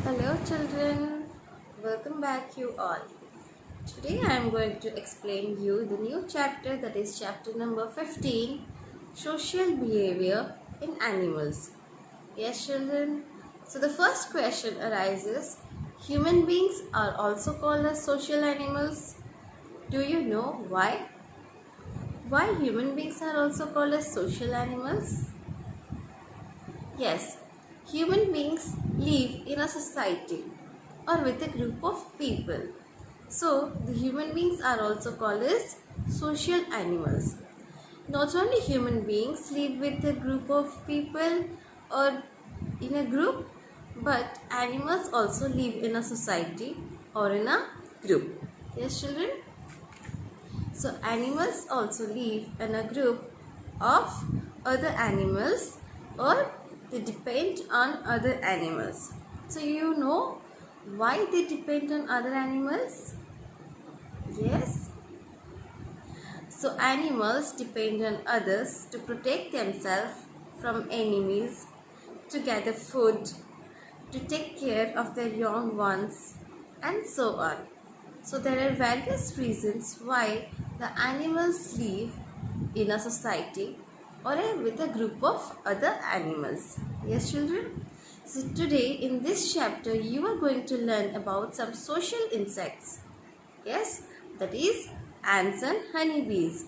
Hello children, welcome back you all. Today I am going to explain you the new chapter, that is chapter number 15, Social Behavior in Animals. Yes children, so the first question arises, human beings are also called as social animals. Do you know why? Why human beings are also called as social animals? Yes, human beings live in a society or with a group of people. So, the human beings are also called as social animals. Not only human beings live with a group of people or in a group, but animals also live in a society or in a group. Yes, children? So, animals also live in a group of other animals or they depend on other animals. So, you know why they depend on other animals? Yes. So animals depend on others to protect themselves from enemies, to gather food, to take care of their young ones, and so on. So there are various reasons why the animals live in a society or with a group of other animals. Yes, children? So today in this chapter you are going to learn about some social insects. Yes, that is ants and honeybees.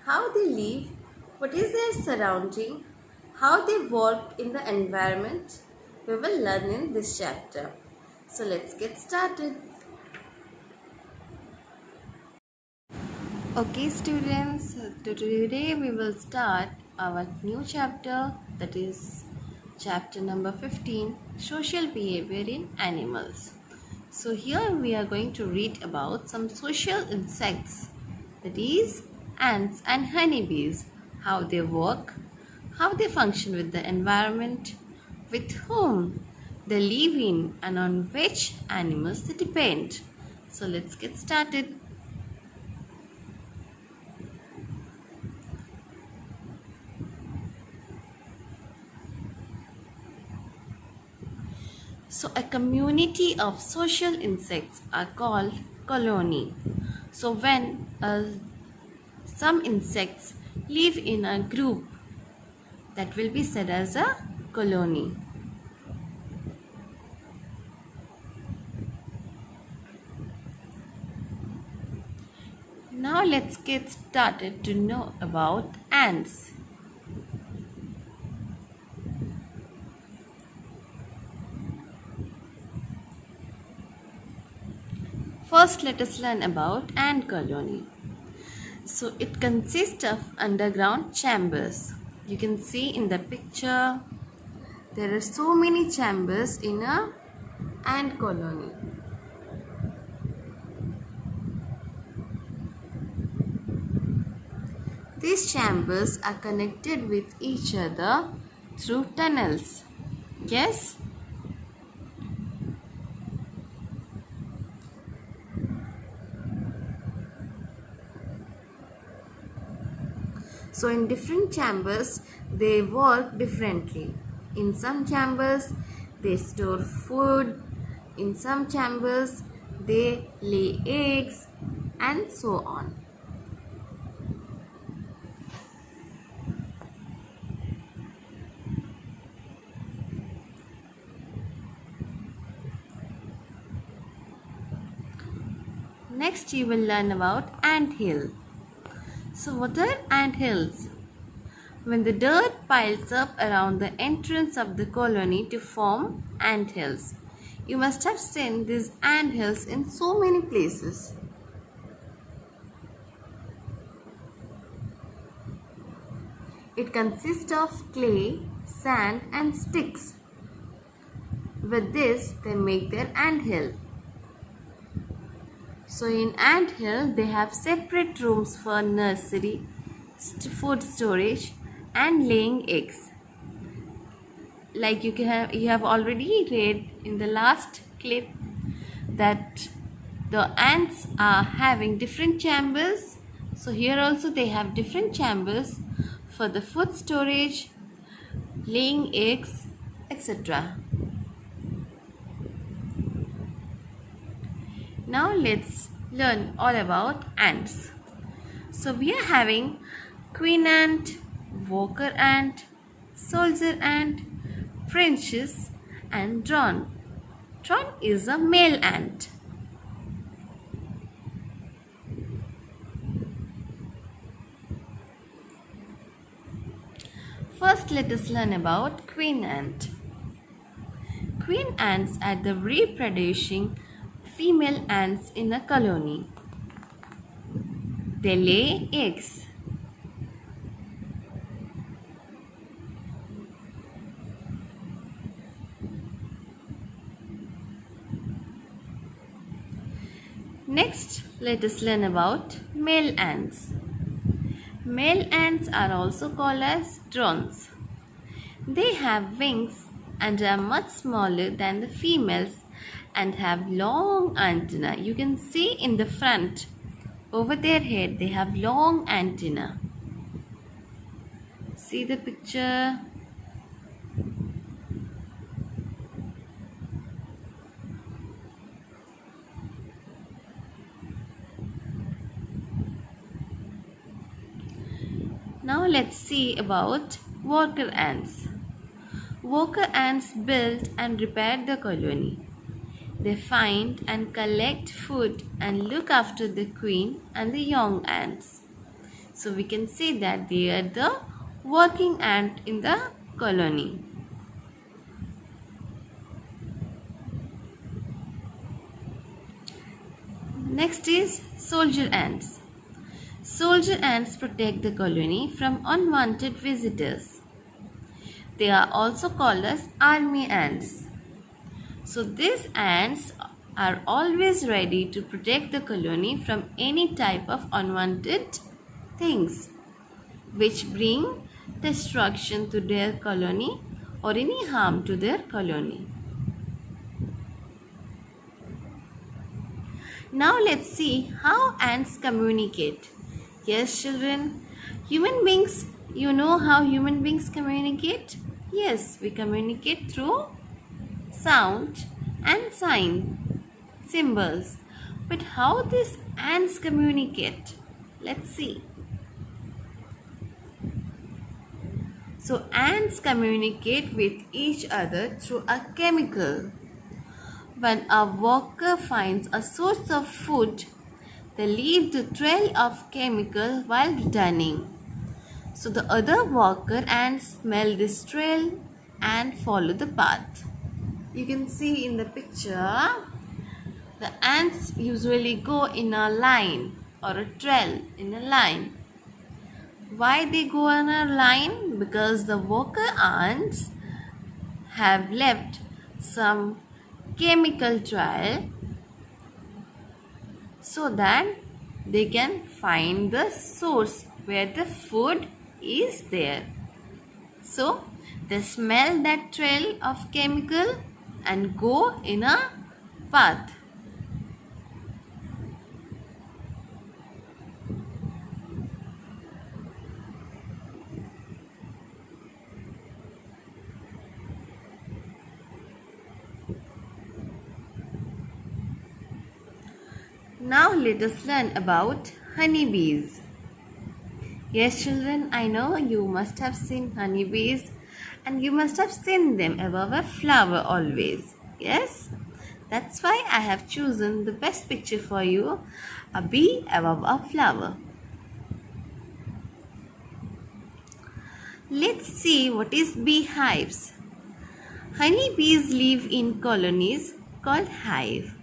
How they live, what is their surrounding, how they work in the environment, we will learn in this chapter. So let's get started. Okay students, today we will start our new chapter, that is chapter number 15, Social Behavior in Animals. So here we are going to read about some social insects, that is ants and honeybees, how they work, how they function with the environment, with whom they live in, and on which animals they depend. So let's get started. So a community of social insects are called colony. So when some insects live in a group, that will be said as a colony. Now let's get started to know about ants. First let us learn about ant colony. So it consists of underground chambers. You can see in the picture there are so many chambers in a ant colony. These chambers are connected with each other through tunnels. Yes? So in different chambers, they work differently. In some chambers, they store food. In some chambers, they lay eggs and so on. Next you will learn about ant hill. So what are ant hills? When the dirt piles up around the entrance of the colony to form ant hills. You must have seen these ant hills in so many places. It consists of clay, sand and sticks. With this, they make their ant hill. So in ant hill, they have separate rooms for nursery, food storage and laying eggs. Like you have already read in the last clip that the ants are having different chambers. So here also they have different chambers for the food storage, laying eggs, etc. Now let's learn all about ants. So we are having queen ant, worker ant, soldier ant, princess and drone. Drone is a male ant. First let us learn about queen ant. Queen ants are the reproducing female ants in a colony. They lay eggs. Next, let us learn about male ants. Male ants are also called as drones. They have wings and are much smaller than the females and have long antennae. You can see in the front, over their head, they have long antennae. See the picture? Now let's see about worker ants. Worker ants build and repair the colony. They find and collect food and look after the queen and the young ants. So we can say that they are the working ant in the colony. Next is soldier ants. Soldier ants protect the colony from unwanted visitors. They are also called as army ants. So these ants are always ready to protect the colony from any type of unwanted things which bring destruction to their colony or any harm to their colony. Now let's see how ants communicate. Yes, children, human beings, you know how human beings communicate? Yes, we communicate through sound and sign, symbols. But how these ants communicate? Let's see. So ants communicate with each other through a chemical. When a worker finds a source of food, they leave the trail of chemical while returning. So the other worker ants smell this trail and follow the path. You can see in the picture, the ants usually go in a line or a trail in a line. Why they go on a line? Because the worker ants have left some chemical trail so that they can find the source where the food is there. So they smell that trail of chemical and go in a path. Now let us learn about honeybees. Yes, children, I know you must have seen honeybees and you must have seen them above a flower always. Yes, that's why I have chosen the best picture for you, a bee above a flower. Let's see what is beehives. Honeybees live in colonies called hive.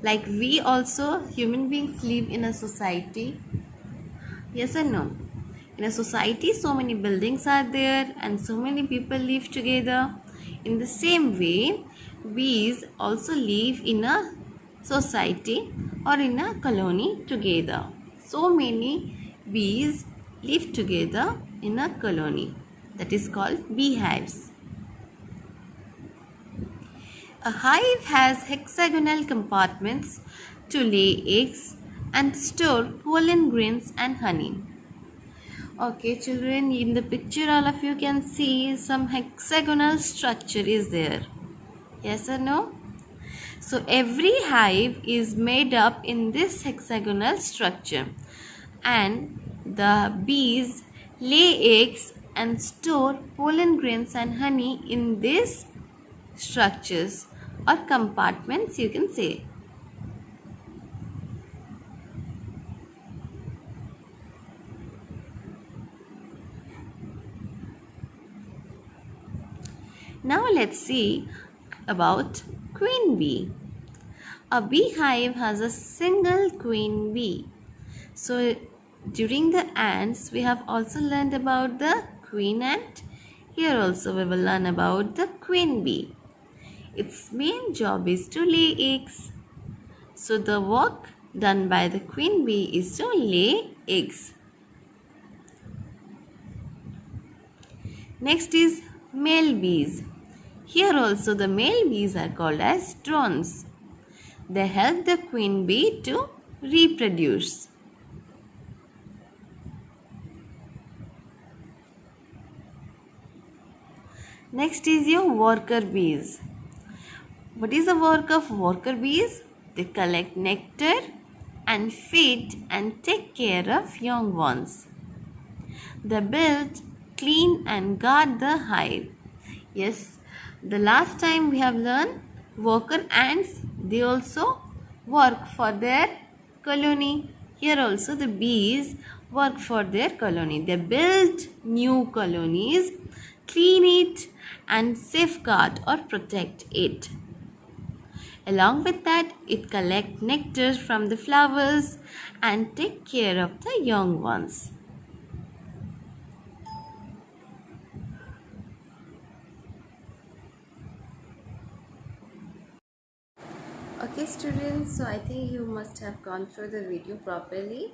Like we also, human beings live in a society. Yes or no? In a society, so many buildings are there and so many people live together. In the same way, bees also live in a society or in a colony together. So many bees live together in a colony. That is called beehives. A hive has hexagonal compartments to lay eggs and store pollen grains and honey. Okay, children, in the picture all of you can see some hexagonal structure is there. Yes or no? So every hive is made up in this hexagonal structure, and the bees lay eggs and store pollen grains and honey in these structures or compartments, you can say. Now let's see about queen bee. A beehive has a single queen bee. So during the ants, we have also learned about the queen ant. Here also we will learn about the queen bee. Its main job is to lay eggs. So the work done by the queen bee is to lay eggs. Next is male bees. Here also the male bees are called as drones. They help the queen bee to reproduce. Next is your worker bees. What is the work of worker bees? They collect nectar and feed and take care of young ones. They build, clean and guard the hive. Yes, the last time we have learned worker ants, they also work for their colony. Here also the bees work for their colony. They build new colonies, clean it and safeguard or protect it. Along with that, it collects nectar from the flowers and take care of the young ones. Okay students, so I think you must have gone through the video properly.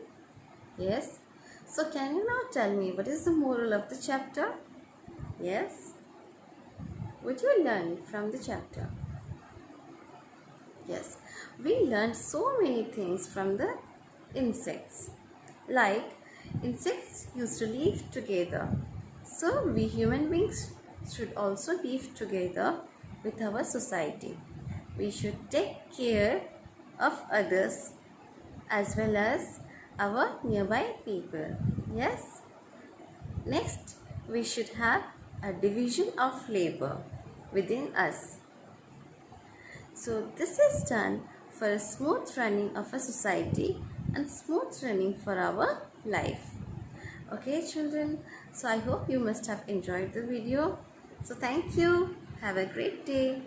Yes. So can you now tell me what is the moral of the chapter? Yes. What you learned from the chapter? Yes. We learned so many things from the insects. Like insects used to live together. So we human beings should also live together with our society. We should take care of others as well as our nearby people. Yes. Next, we should have a division of labor within us. So this is done for a smooth running of a society and smooth running for our life. Okay children, so I hope you must have enjoyed the video. So thank you. Have a great day.